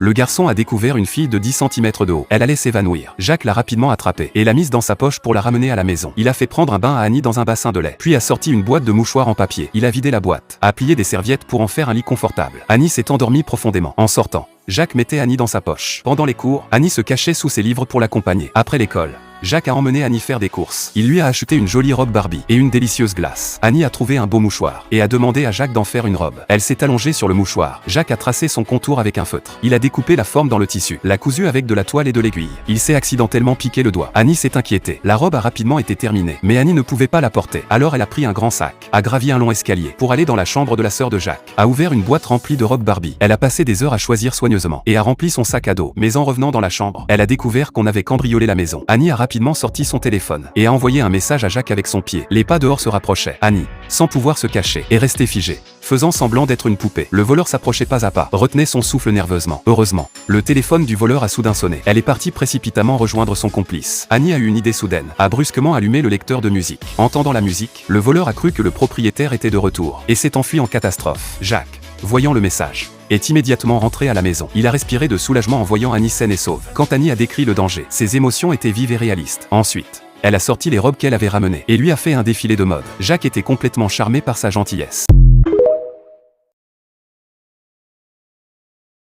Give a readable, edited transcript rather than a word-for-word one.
Le garçon a découvert une fille de 10 cm de haut. Elle allait s'évanouir. Jacques l'a rapidement attrapée et l'a mise dans sa poche pour la ramener à la maison. Il a fait prendre un bain à Annie dans un bassin de lait. Puis a sorti une boîte de mouchoirs en papier. Il a vidé la boîte, a plié des serviettes pour en faire un lit confortable. Annie s'est endormie profondément. En sortant, Jacques mettait Annie dans sa poche. Pendant les cours, Annie se cachait sous ses livres pour l'accompagner. Après l'école, Jacques a emmené Annie faire des courses. Il lui a acheté une jolie robe Barbie et une délicieuse glace. Annie a trouvé un beau mouchoir et a demandé à Jacques d'en faire une robe. Elle s'est allongée sur le mouchoir. Jacques a tracé son contour avec un feutre. Il a découpé la forme dans le tissu, l'a cousu avec de la toile et de l'aiguille. Il s'est accidentellement piqué le doigt. Annie s'est inquiétée. La robe a rapidement été terminée, mais Annie ne pouvait pas la porter. Alors elle a pris un grand sac, a gravi un long escalier pour aller dans la chambre de la sœur de Jacques, a ouvert une boîte remplie de robes Barbie. Elle a passé des heures à choisir soigneusement et a rempli son sac à dos. Mais en revenant dans la chambre, elle a découvert qu'on avait cambriolé la maison. Annie a rapidement sorti son téléphone et a envoyé un message à Jacques avec son pied. Les pas dehors se rapprochaient. Annie, sans pouvoir se cacher, est restée figée, faisant semblant d'être une poupée. Le voleur s'approchait pas à pas, retenait son souffle nerveusement. Heureusement, le téléphone du voleur a soudain sonné. Elle est partie précipitamment rejoindre son complice. Annie a eu une idée soudaine, a brusquement allumé le lecteur de musique. Entendant la musique, le voleur a cru que le propriétaire était de retour et s'est enfui en catastrophe. Jacques, voyant le message, est immédiatement rentré à la maison. Il a respiré de soulagement en voyant Annie saine et sauve. Quand Annie a décrit le danger, ses émotions étaient vives et réalistes. Ensuite, elle a sorti les robes qu'elle avait ramenées et lui a fait un défilé de mode. Jacques était complètement charmé par sa gentillesse.